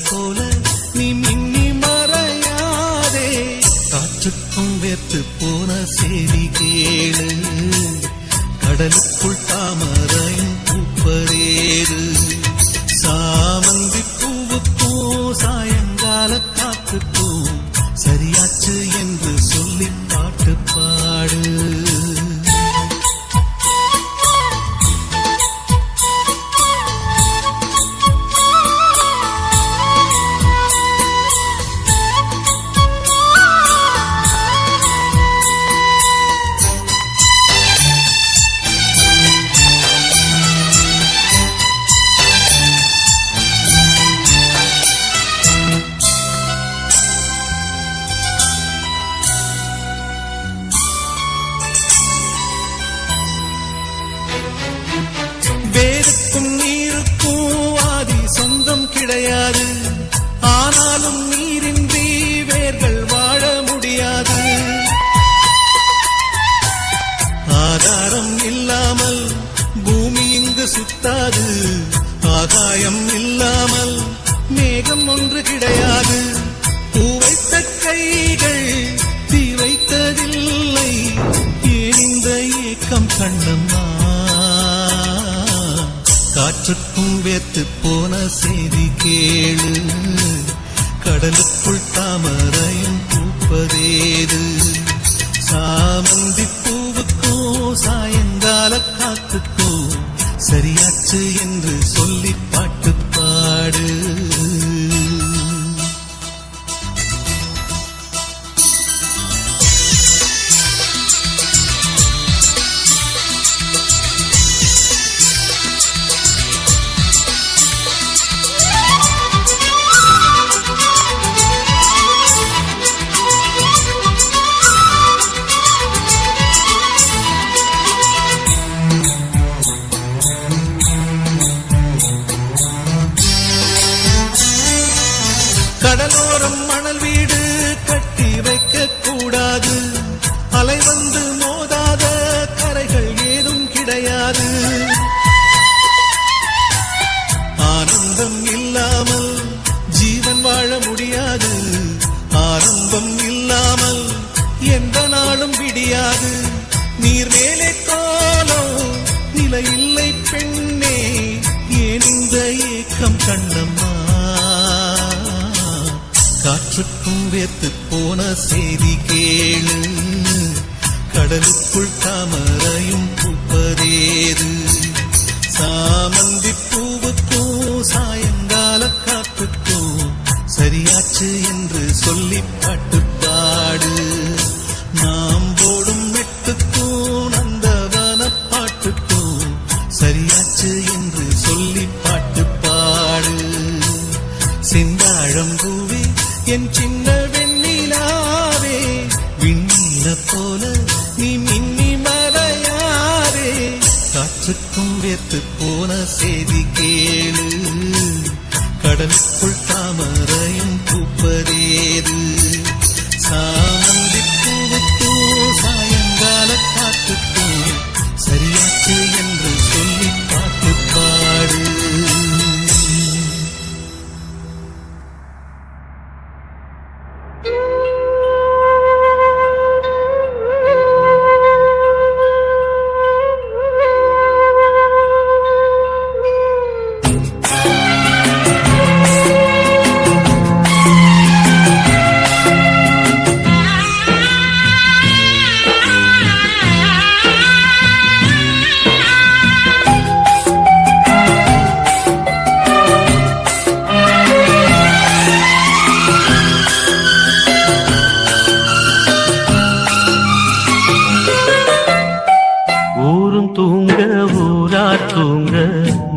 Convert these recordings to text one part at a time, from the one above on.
போல நீ மின்னி மறையாதே. காற்றுக்கும் வேர்த்து போன செய்தி கேளு, கடலுக்குள் தாமரையும் பூப்பதேது. சாமந்தி பூவுக்கும் சாயங்கால காத்துக்கும் சரியாச்சு என்று சொல்லி பாட்டு பாடு. வேருக்கும் நீருக்கும் ஆதி சொந்தம் கிடையாது. ஆனாலும் நீரின்றி வேர்கள் வாழ முடியாது. ஆதாரம் இல்லாமல் பூமி இங்கு சுத்தாது. ஆகாயம் இல்லாமல் மேகம் ஒன்று கிடையாது. பூ வைத்த கைகள் தீ வைத்ததில்லை. ஏன் இந்த ஏக்கம் கண்ணம்மா? காற்றுக்கும் வேத்து போன செய்தி கேளு, கடலுக்குள் தாமரையும் பூப்பதேது. சாமந்தி பூவுக்கும் சாயங்கால காத்துக்கும் சரியாச்சு என்று சொல்லி பாட்டு பாடு. கடலோரம் மணல் வீடு கட்டி வைக்க கூடாது. அலை வந்து மோதாத கரைகள் ஏதும் கிடையாது. ஆனந்தம் இல்லாமல் ஜீவன் வாழ முடியாது. ஆரம்பம் இல்லாமல் எந்த நாளும் விடியாது. நீர் மேலே கோலம் நிலை இல்லை பெண்ணே, ஏன் இந்த ஏக்கம் கண்ணம்மா? காற்றுக்கும் வேத்து போன செய்தி கேளு, கடலுக்குள் தாமரையும் பூப்பதேது. சாமந்தி பூவுக்கும் சாயங்கால காத்துக்கும் சரியாச்சு என்று சொல்லி பாட்டு பாடு. நாம் போடும் மெட்டுக்கும் நந்தவன பாட்டுக்கும் சரியாச்சு என்று சொல்லி பாட்டு பாடு. செந்தாழம் பூவே என் சின்ன வெண்ணிலாவே, விண்ணில போல நீ மின்னி மறையாதே. காற்றுக்கும் வேத்து போன செய்தி கேளு, கடலுக்குள் தாமரையும் பூப்பதேது. சாமந்தி பூவுக்கும் சாயங்கால காத்துக்கும் சரியாச்சு என்று சொல்லி பாட்டு பாடு.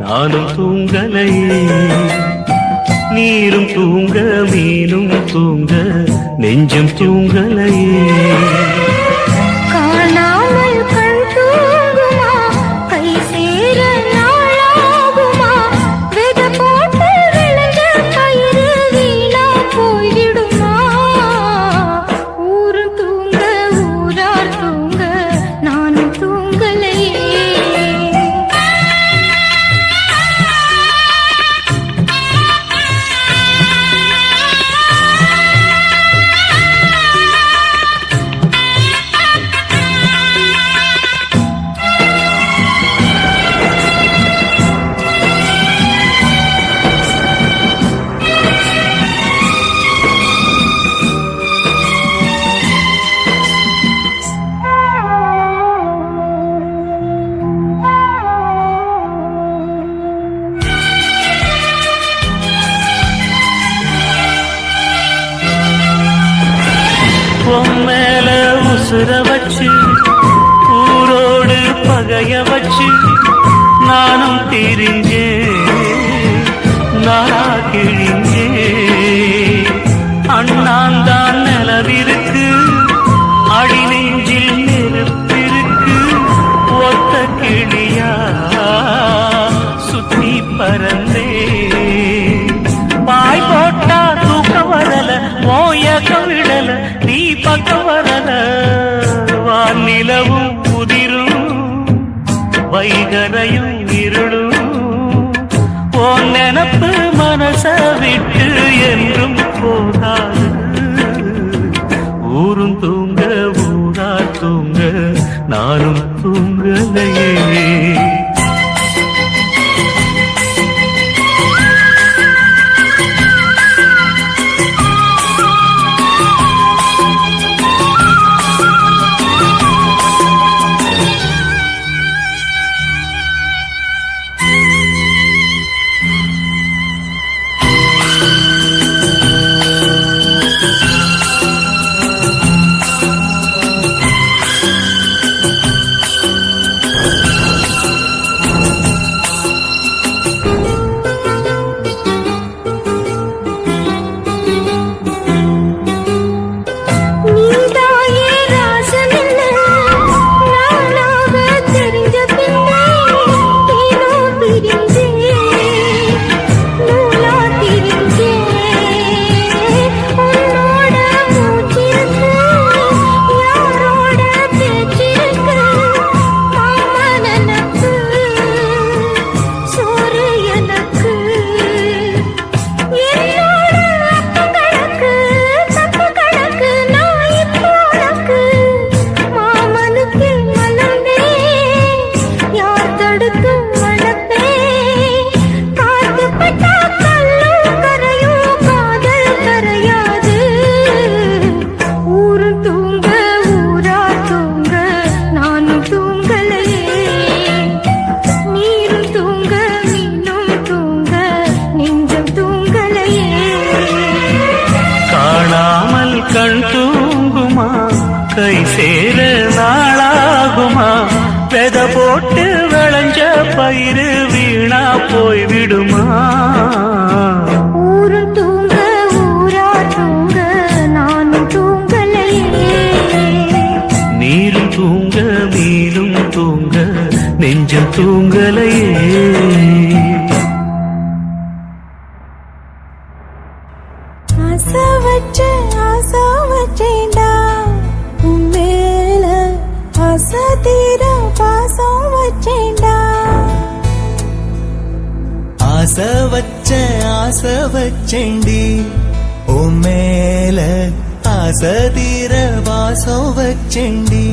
நானும் தூங்கலையே, நீரும் தூங்க மீனும் தூங்க நெஞ்சும் தூங்கலையே. உசுர வச்சு ஊரோடு பகைய வச்சு நானும் திரிஞ்சே நாளா கிழிஞ்சே அண்ணாந்தான் நிலவிருக்கு அடி நெஞ்சில் நெருப்பிருக்கு ஒத்த கிளியா சுத்தி பறந்தே பாய் போட்டா தூக்க வரல மோயக்க விடல நீ பக்க வரல வானிலவும் புதிரும் வைகரையும் இருளும் உன் நினப்பு மனச விட்டு என்றும் போகாது ஊரும் தூங்க ஊரா தூங்க நானும் தூங்கலையே கண் தூங்குமா கை சேர நாளாகுமா வெத போட்டு விளைஞ்ச பயிறு வீணா போய்விடுமா ஊரும் தூங்க ஊரா தூங்க நானும் தூங்கலையே நீரும் தூங்க நீரும் தூங்க நெஞ்சம் தூங்கலையே ஆசை வச்சேன்டா உன் மேல ஆசை தீர பாசம் வச்சேன்டா ஆசை வச்சேண்டி உன் மேல ஆசை தீர வாசம் வச்சேண்டி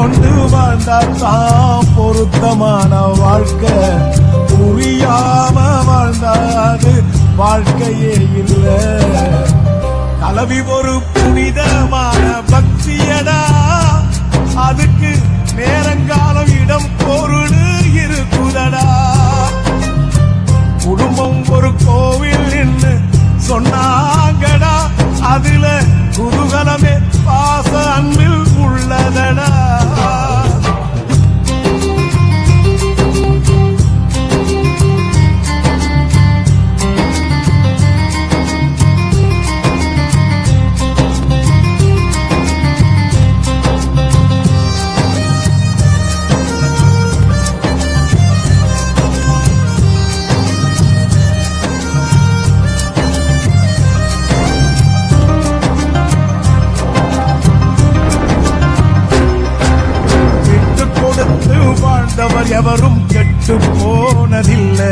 கொண்டு வாழ்ந்தாத்தான் பொருத்தமான வாழ்க்கை. புரியாம வாழ்ந்தாது வாழ்க்கையே இல்லை. கலவி ஒரு புனிதமான பக்தியடா, அதுக்கு நேரங்காலம் இடம் பொருள் இருக்குதடா. குடும்பம் ஒரு கோவில் என்று சொன்னாங்கடா, அதுல குதூகலமே பாச அன்பில் உள்ளதடா. வாழ்ந்தவர் எவரும் கெட்டு போனதில்லை.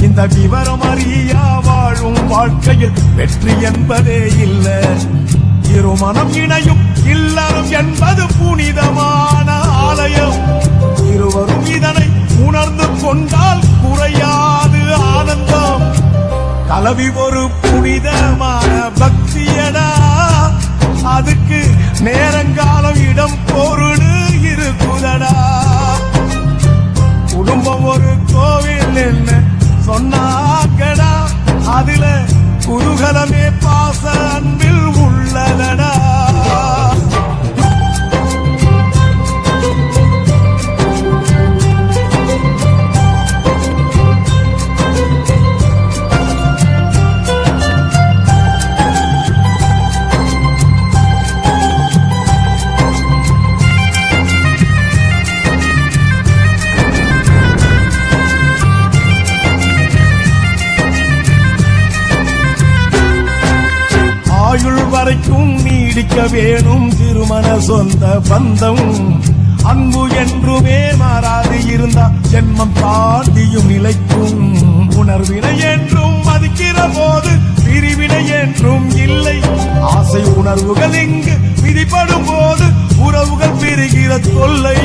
இந்த விவரம் அறியா வாழும் வாழ்க்கையில் வெற்றி என்பதே இல்லை. இருமனம் இணையும் இல்லறம் என்பது புனிதமான ஆலயம். இருவரும் இதனை உணர்ந்து கொண்டால் குறையாது ஆனந்தம். கலவி ஒரு புனிதமான பக்தியடா, அதுக்கு நேரங்காலம் இடம் பொருள் இருக்குதடா. குடும்பம் ஒரு கோவில் என்ன சொன்னாங்கடா, அதுல குதூகலமே பாச அன்பில் உள்ளதடா. ஆயுள் வரைக்கும் நீடிக்க வேணும் திருமண சொந்த பந்தம். அன்பு என்றுமே மாறாது இருந்தா ஜென்மம் தாண்டியும் நிலைக்கும். உணர்வினை என்றும் மதிக்கிற போது பிரிவினை என்றும் இல்லை. ஆசை உணர்வுகள் இங்கு விதிப்படும் போது உறவுகள் பிரிகிற தொல்லை.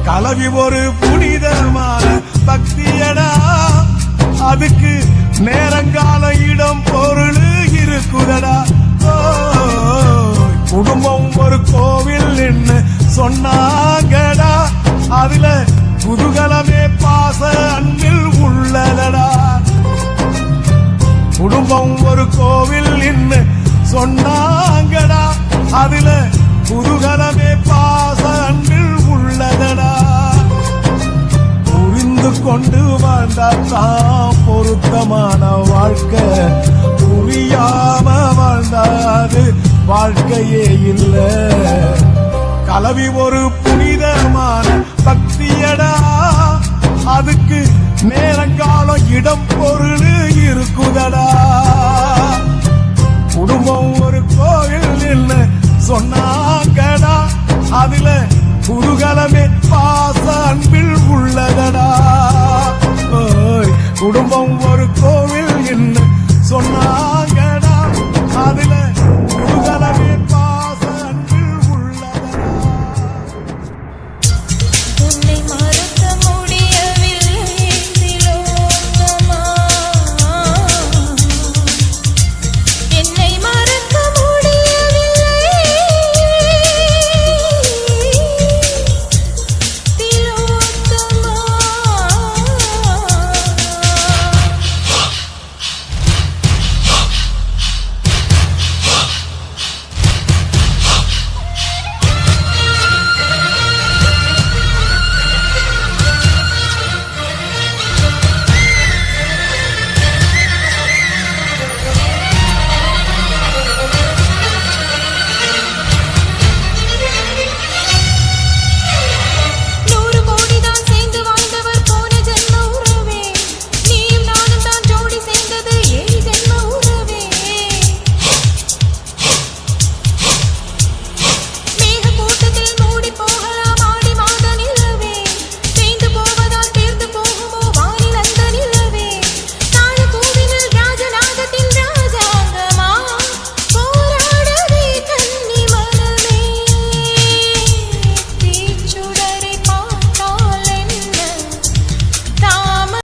கலவி ஒரு புனிதமான பக்தியடா, அதுக்கு நேரங்கால இடம் பொருள் இருக்குதடா. குடும்பம் ஒரு கோவில் என்று சொன்னாங்கடா, அதுல குதூகலமே பாச அன்பில் உள்ளதடா. குடும்பம் ஒரு கோவில் என்று சொன்னாங்கடா, அதுல குதூகலமே பாச அன்பில் உள்ளதடா. புரிந்து கொண்டு வாழ்ந்தாத்தான் பொருத்தமான வாழ்க்கை. புரியாம வாழ்ந்தாது வாழ்க்கையே இல்லை. கலவி ஒரு புனிதமான பக்தியடா, அதுக்கு நேரங்காலம் இடம் பொருள் இருக்குதடா. குடும்பம் ஒரு கோவில் என்ன சொன்னாங்கடா, அதுல குதூகலமே பாச அன்பில் உள்ளதடா. குடும்பம் ஒரு கோவில் என்று சொன்னாங்கடா,